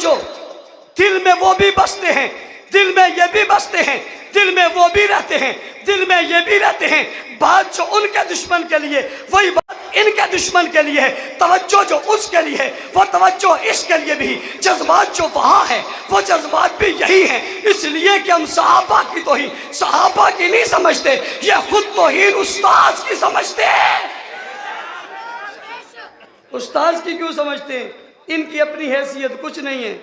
समझो, दिल में वो भी बसते हैं, दिल में ये भी बसते हैं, दिल में वो भी रहते हैं, दिल में ये भी रहते हैं। बात जो उनके दुश्मन के लिए, वही बात इनके दुश्मन के लिए है। तवज्जो जो उसके लिए है, वो तवज्जो इसके लिए भी। जज्बात जो वहाँ है, वो जज्बात भी यही है। इसलिए कि हम सहाबा की तौहीन सहाबा की नहीं समझते, ये खुद तौहीन उस्ताद की समझते हैं। उस्ताद की क्यों समझते हैं? इनकी अपनी हैसियत कुछ नहीं है।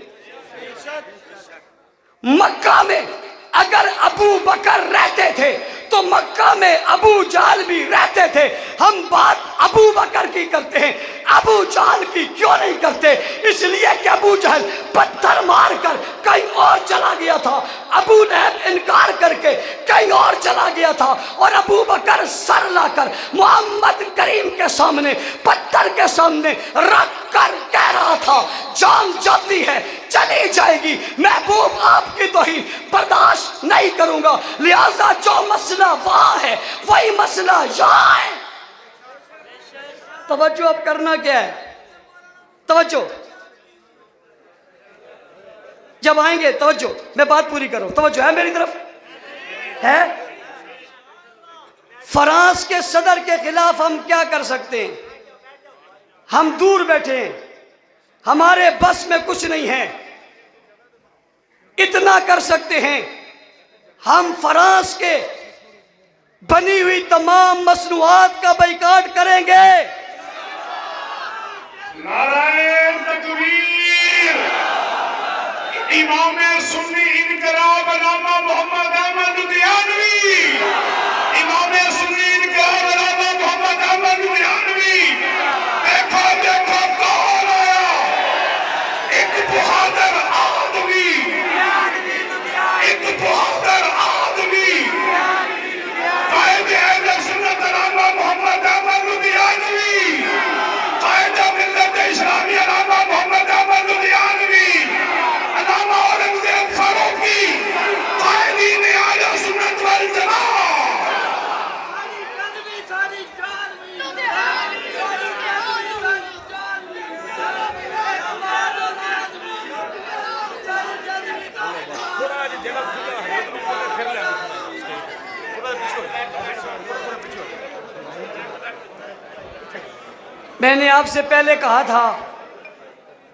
मक्का में अगर अबू बकर रहते थे तो मक्का में अबू जहल भी रहते थे। हम बात अबू बकर की करते हैं, अबू जहल की क्यों नहीं करते? इसलिए कि अबू जहल पत्थर मारकर कहीं और चला गया था, अबू लहब इनकार करके कहीं और चला गया था, और अबू बकर सर लाकर मोहम्मद करीम के सामने, पत्थर के सामने रख कर कह रहा था, जान जाती है चली जाएगी, महबूब आपकी तौहीन बर्दाश्त नहीं करूंगा। लिहाजा जो मसला वहां है वही मसला यहाँ है। तवज्जो अब करना क्या है? तवज्जो जब आएंगे, तवज्जो, मैं बात पूरी करूं, तवज्जो है मेरी तरफ है। फ्रांस के सदर के खिलाफ हम क्या कर सकते हैं? हम दूर बैठे हैं, हमारे बस में कुछ नहीं है। इतना कर सकते हैं, हम फ्रांस के बनी हुई तमाम मसनूआत का बाइकाट करेंगे। नारायण तकबीर। इमाम सुन्नी इनकलाब अल्लामा मोहम्मद अहमद लुधियानवी, इमाम सुन्नी इनकलाब अल्लामा मोहम्मद अहमद लुधियानवी। देखो देखो कौन आया, एक बहादुर आदमी, एक बहादुर आदमी, कायद अहले सुन्नत अल्लामा मोहम्मद अहमद लुधियानवी, कायद मिल्लत इस्लामी अल्लामा मोहम्मद अहमद लुधियानवी, अल्लामा औरंगजेब फारूकी, कायदीन आले सुन्नत वल जमात। मैंने आपसे पहले कहा था,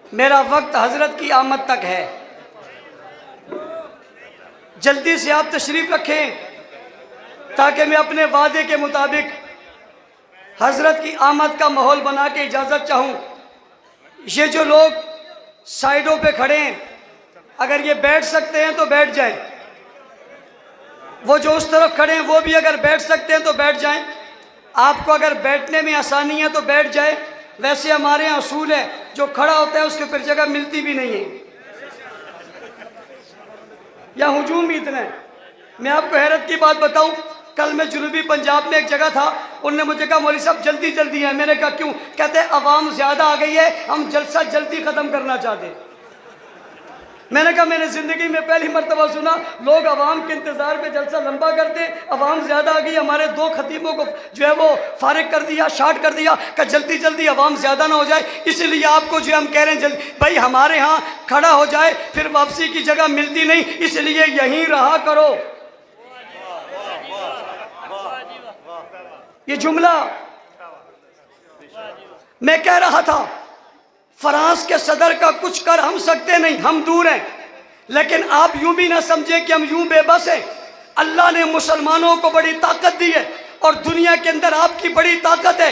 मेरा वक्त हजरत की आमद तक है। जल्दी से आप तशरीफ रखें ताकि मैं अपने वादे के मुताबिक हजरत की आमद का माहौल बना के इजाज़त चाहूँ। ये जो लोग साइडों पे खड़े हैं, अगर ये बैठ सकते हैं तो बैठ जाएं। वो जो उस तरफ खड़े हैं वो भी अगर बैठ सकते हैं तो बैठ जाएं। आपको अगर बैठने में आसानी है तो बैठ जाए। वैसे हमारे यहाँ असूल है, जो खड़ा होता है उसके ऊपर जगह मिलती भी नहीं है, या हुजूम भी इतना है। मैं आपको हैरत की बात बताऊं, कल मैं जनूबी पंजाब में एक जगह था, उन्होंने मुझे कहा मौलवी साहब जल्दी जल्दी है। मैंने कहा क्यों? कहते हैं आवाम ज़्यादा आ गई है, हम जलसा जल्दी ख़त्म करना चाहते हैं। मैंने कहा मैंने ज़िंदगी में पहली मरतबा सुना लोग आवाम के इंतज़ार पे जलसा लंबा करते, आवाम ज़्यादा आ गई, हमारे दो खतीबों को जो है वो फारिग कर दिया, शार्ट कर दिया, कि जल्दी जल्दी आवाम ज़्यादा ना हो जाए, इसलिए आपको जो हम कह रहे हैं जल्दी। भाई हमारे यहाँ खड़ा हो जाए फिर वापसी की जगह मिलती नहीं, इसलिए यहीं रहा करो। ये जुमला मैं कह रहा था, फ्रांस के सदर का कुछ कर हम सकते नहीं, हम दूर हैं, लेकिन आप यूं भी ना समझे कि हम यूं बेबस हैं। अल्लाह ने मुसलमानों को बड़ी ताकत दी है और दुनिया के अंदर आपकी बड़ी ताकत है।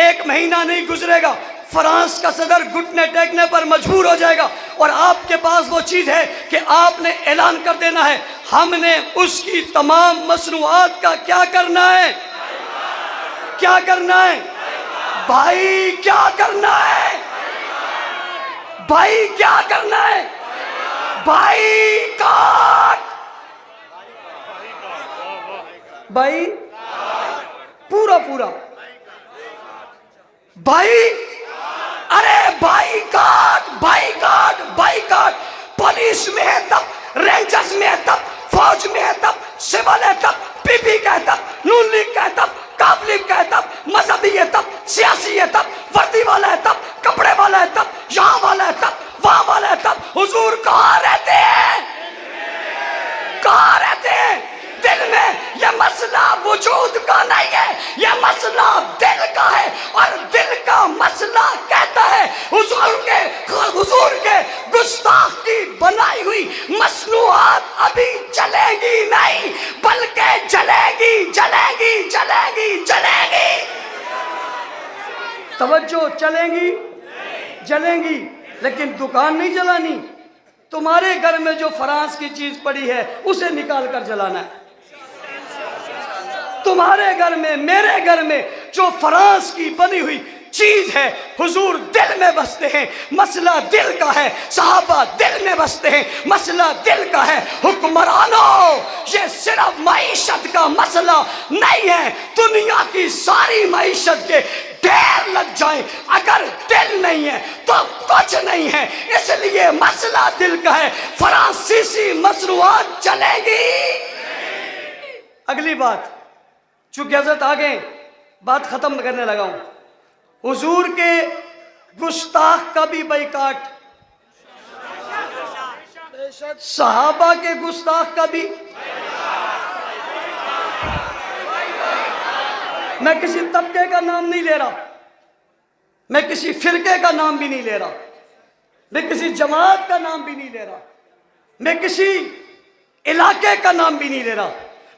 एक महीना नहीं गुजरेगा, फ्रांस का सदर घुटने टेकने पर मजबूर हो जाएगा, और आपके पास वो चीज़ है कि आपने ऐलान कर देना है, हमने उसकी तमाम मसनूआत का क्या करना है, क्या करना है भाई, क्या करना है भाई, क्या करना है भाई, काट भाई, पूरा पूरा भाई, अरे भाई काट, भाई काट, भाई काट। पुलिस में है तब, रेंजर्स में है तब, फौज में है तब, सिविल है तब, पीपी का है तब, नून लीग का है तब, काफ लीग का है तब, मजहबी है तब, सियासी है तब, वर्दी वाला है तब, कपड़े वाला है तब, यहाँ वाला है तब, वहाँ वाला है तब, हुजूर कहाँ रहते हैं? कहाँ रहते हैं? दिल में। ये मसला वजूद का नहीं है, ये मसला दिल का है, और दिल का मसला कहता है हुजूर के गुस्ताख की बनाई हुई मसनूआत अभी चलेगी नहीं, बल्कि जलेगी जलेगी जलेगी जलेगी। तवज्जो, चलेंगी जलेंगी, लेकिन दुकान नहीं जलानी। तुम्हारे घर में जो फ्रांस की चीज पड़ी है उसे निकाल कर जलाना है। तुम्हारे घर में, मेरे घर में जो फ्रांस की बनी हुई चीज है, हुजूर दिल में बसते हैं, मसला दिल का है। सहाबा दिल में बसते हैं, मसला दिल का है। हुक्मरानों, ये सिर्फ मईशत का मसला नहीं है, दुनिया की सारी मईशत के ढेर लग जाए, अगर दिल नहीं है तो कुछ नहीं है। इसलिए मसला दिल का है। फ्रांसीसी मसनूआत चलेगी। अगली बात, चूंकि हजरत आ गए, बात खत्म करने लगा हूं। हुजूर के गुस्ताख का भी बाइकाट, सहाबा के गुस्ताख का भी। मैं किसी तबके का नाम नहीं ले रहा, मैं किसी फिरके का नाम भी नहीं ले रहा, मैं किसी जमात का नाम भी नहीं ले रहा, मैं किसी इलाके का नाम भी नहीं ले रहा,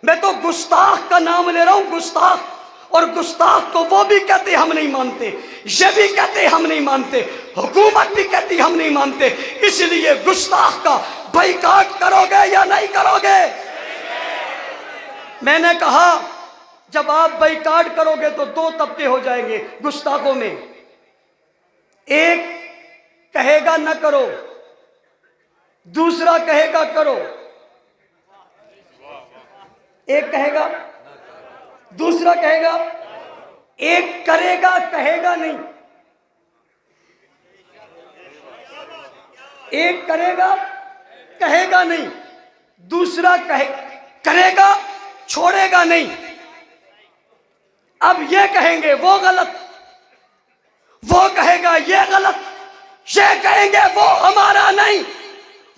मैं तो गुस्ताख का नाम ले रहा हूं, गुस्ताख। और गुस्ताख को वो भी कहते हम नहीं मानते, ये भी कहते हम नहीं मानते, हुकूमत भी कहती हम नहीं मानते। इसलिए गुस्ताख का बाइकाट करोगे या नहीं करोगे? मैंने कहा जब आप बाइकाट करोगे तो दो तबके हो जाएंगे गुस्ताखों में। एक कहेगा न करो, दूसरा कहेगा करो। एक कहेगा, दूसरा कहेगा, एक करेगा कहेगा नहीं। एक करेगा कहेगा नहीं, दूसरा करेगा छोड़ेगा नहीं। अब ये कहेंगे वो गलत, वो कहेगा ये गलत, ये कहेंगे वो हमारा नहीं,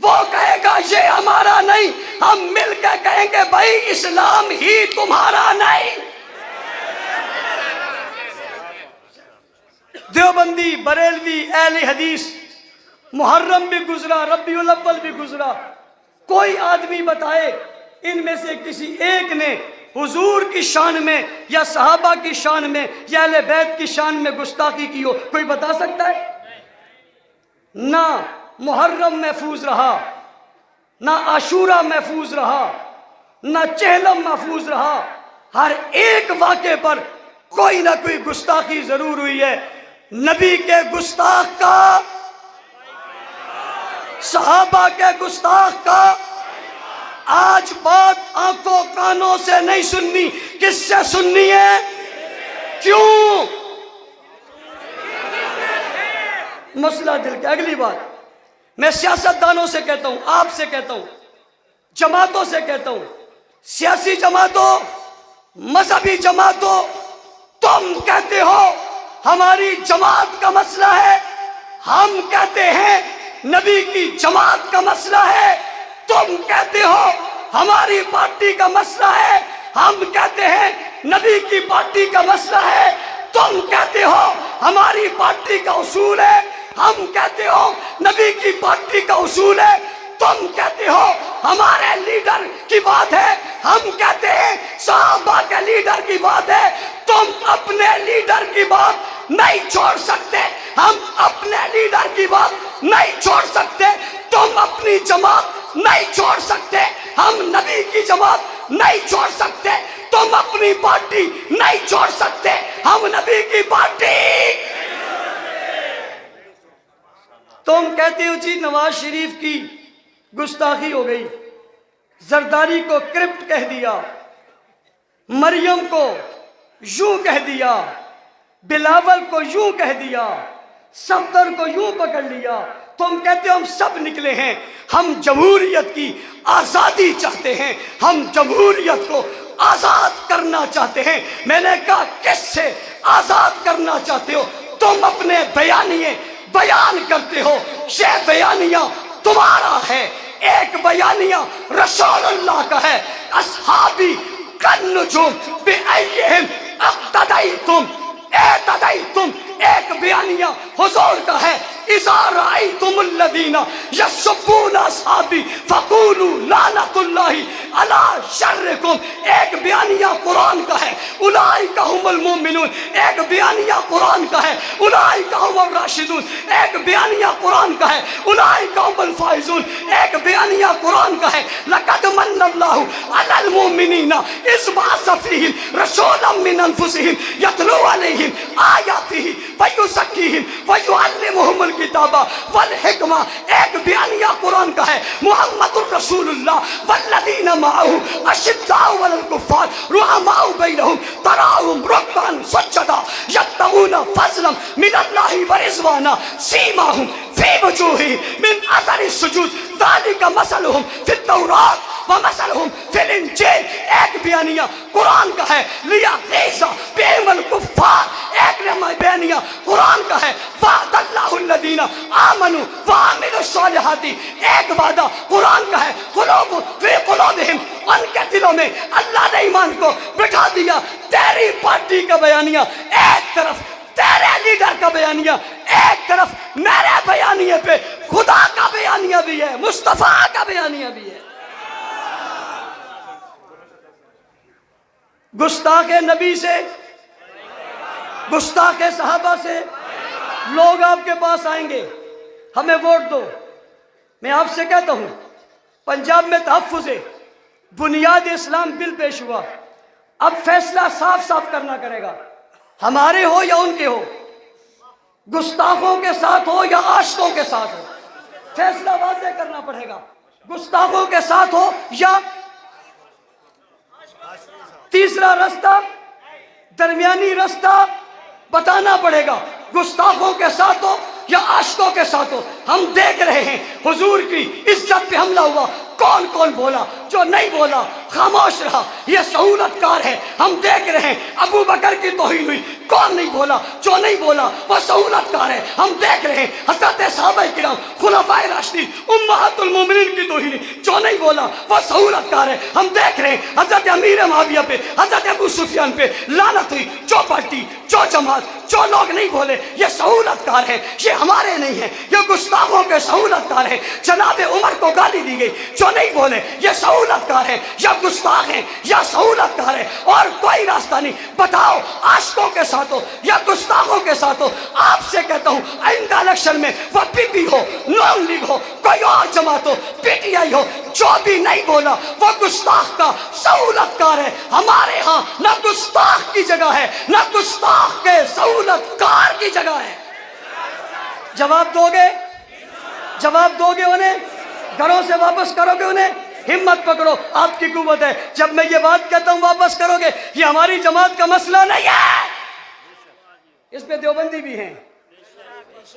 वो कहेगा ये हमारा नहीं। हम मिलकर कहेंगे भाई इस्लाम ही तुम्हारा नहीं। देवबंदी, बरेलवी, अहले हदीस, मुहर्रम भी गुजरा, रबीउल अव्वल भी गुजरा, कोई आदमी बताए इनमें से किसी एक ने हुजूर की शान में या सहाबा की शान में या अहले बैत की शान में गुस्ताखी की हो? कोई बता सकता है? ना मुहर्रम महफूज रहा, ना आशूरा महफूज रहा, ना चहलम महफूज रहा। हर एक वाक़े पर कोई ना कोई गुस्ताखी जरूर हुई है। नबी के गुस्ताख का, सहाबा के गुस्ताख का। आज बात आंखों कानों से नहीं सुननी, किससे सुननी है? क्यों? मसला दिल का। अगली बात, मैं सियासतदानों से कहता हूं, आपसे कहता हूं, जमातों से कहता हूं, सियासी जमातों, मजहबी जमातों, तुम कहते हो हमारी जमात का मसला है, हम कहते हैं नबी की जमात का मसला है। तुम कहते हो हमारी पार्टी का मसला है, हम कहते हैं नबी की पार्टी का मसला है। तुम कहते हो हमारी पार्टी का उसूल है, हम कहते हो नबी की पार्टी का उसूल है। तुम कहते हो हमारे लीडर की बात है, हम कहते हैं सहाबा के लीडर की बात है। तुम अपने लीडर की बात नहीं छोड़ सकते, हम अपने लीडर की बात नहीं छोड़ सकते। तुम अपनी जमात नहीं छोड़ सकते, हम नबी की जमात नहीं छोड़ सकते। तुम अपनी पार्टी नहीं छोड़ सकते, हम नबी की पार्टी। तुम कहते हो जी नवाज शरीफ की गुस्ताखी हो गई, जरदारी को क्रिप्ट कह दिया, मरियम को यूं कह दिया, बिलावल को यूं कह दिया, सफदर को यूं पकड़ लिया। तुम कहते हो हम सब निकले हैं, हम जमहूरियत की आजादी चाहते हैं, हम जमहूरियत को आजाद करना चाहते हैं। मैंने कहा किससे आजाद करना चाहते हो? तुम अपने बयानिए बयान करते हो, ये बयानिया تمہارا ہے، ایک بیانیہ رسول اللہ کا ہے، اصحابی کالنجوم بأیہم اقتدیتم اہتدیتم، ایک بیانیہ حضور کا ہے، اذا رأیتم الذین یسبون اصحابی فقولوا لعنۃ اللہ علی شرکم، ایک بیانیہ قرآن کا ہے، اولئک هم المؤمنون، ایک بیانیہ قرآن کا ہے، اولئک هم الراشدون، ایک بیانیہ قرآن کا ہے، اولئک هم الفائزون، ایک بیانیہ قرآن کا ہے، لقد من اللہ علی المؤمنین اذ بعث فیہم رسولا من انفسہم یتلو علیہم آیاتہ ویزکیہم ویعلمہم الکتاب والحکمہ، ایک بیانیہ قرآن کا ہے، محمد الرسول اللہ والذین معہ اشداء علی الکفار رحماء بینہم تراہم رکعا سجدا یبتغون فضلا من اللہ ورضوانا سیماہم فی وجوہہم من اثر السجود ذلک مثلہم فی التوراۃ ومثلہم فی الانجیل، ایک بیانیہ قرآن کا ہے، لیغیظ بہم الکفار، ایک بیانیہ قرآن کا ہے، وعد اللہ الذین آمنوا وعملوا الصالحات، ایک وعدہ قرآن کا ہے، قلوب فی قلوبہم، ان کے دلوں میں اللہ نے ایمان کو بٹھا دیا۔ تیری پارٹی کا بیانیہ ایک طرف، تیرے لیڈر کا بیانیہ ایک طرف، میرے بیانیہ پہ خدا کا بیانیہ بھی ہے، مصطفیٰ کا بیانیہ بھی ہے۔ گستاخ نبی سے، گستاخ صحابہ سے لوگ آپ کے پاس آئیں گے، ہمیں ووٹ دو۔ میں آپ سے کہتا ہوں، پنجاب میں تحفظ بنیاد اسلام بل پیش ہوا، اب فیصلہ صاف صاف کرنا کرے گا، ہمارے ہو یا ان کے ہو، گستاخوں کے ساتھ ہو یا عاشقوں کے ساتھ ہو، فیصلہ واضح کرنا پڑے گا، گستاخوں کے ساتھ ہو یا تیسرا رستہ، درمیانی رستہ بتانا پڑے گا، گستاخوں کے ساتھ ہو یا عاشقوں کے ساتھ ہو۔ ہم دیکھ رہے ہیں حضور کی عزت پہ حملہ ہوا، کون کون بولا، جو نہیں بولا خاموش رہا، یہ سہولت کار ہے۔ ہم دیکھ رہے ہیں ابو بکر کی توہین ہوئی، کون نہیں بولا، جو نہیں بولا وہ سہولت کار ہے۔ ہم دیکھ رہے ہیں حضرت صحابہ کرام، خلفائے راشدین، امہات المومنین کی توہین، جو نہیں بولا وہ سہولت کار ہے۔ ہم دیکھ رہے ہیں حضرت امیر معاویہ پہ، حضرت ابو سفیان پہ لعنت ہوئی، جو پارٹی، جو جماعت، جو لوگ نہیں بولے یہ سہولت کار ہے، یہ ہمارے نہیں ہیں، یہ گستاخوں کے سہولت کار ہے۔ جناب عمر کو گالی دی گئی، جو نہیں بولے یہ سہولت کار ہے، یا گستاخ ہیں یا سہولت کار ہے، اور کوئی راستہ نہیں۔ بتاؤ عاشقوں کے ساتھ ہو یا گستاخوں کے ساتھ ہو۔ آپ سے کہتا ہوں آئندہ الیکشن میں وہ پی پی ہو، نون لیگ ہو، کوئی اور جماعت ہو، پی ٹی آئی ہو، جو بھی نہیں بولا وہ گستاخ کا سہولت کار ہے۔ ہمارے ہاں نہ گستاخ کی جگہ ہے، نہ گستاخ کے سہولت کار کی جگہ ہے۔ جواب دو گے؟ جواب دو گے انہیں؟ گھروں سے واپس کرو گے انہیں؟ ہمت پکڑو، آپ کی قوت ہے۔ جب میں یہ بات کہتا ہوں واپس کرو گے، یہ ہماری جماعت کا مسئلہ نہیں ہے، اس میں دیوبندی بھی ہیں،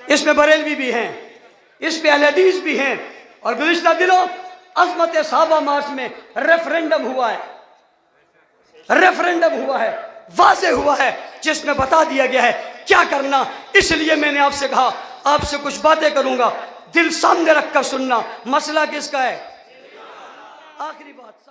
اس میں بریلوی بھی ہیں، اس میں اہل حدیث بھی ہیں۔ اور گزشتہ دنوں عظمت صحابہ مارچ میں ریفرنڈم ہوا ہے، ریفرنڈم ہوا ہے، واضح ہوا ہے، جس میں بتا دیا گیا ہے کیا کرنا۔ اس لیے میں نے آپ سے کہا آپ سے کچھ باتیں کروں گا، دل سامنے رکھ کر سننا۔ مسئلہ کس کا ہے؟ آخری بات۔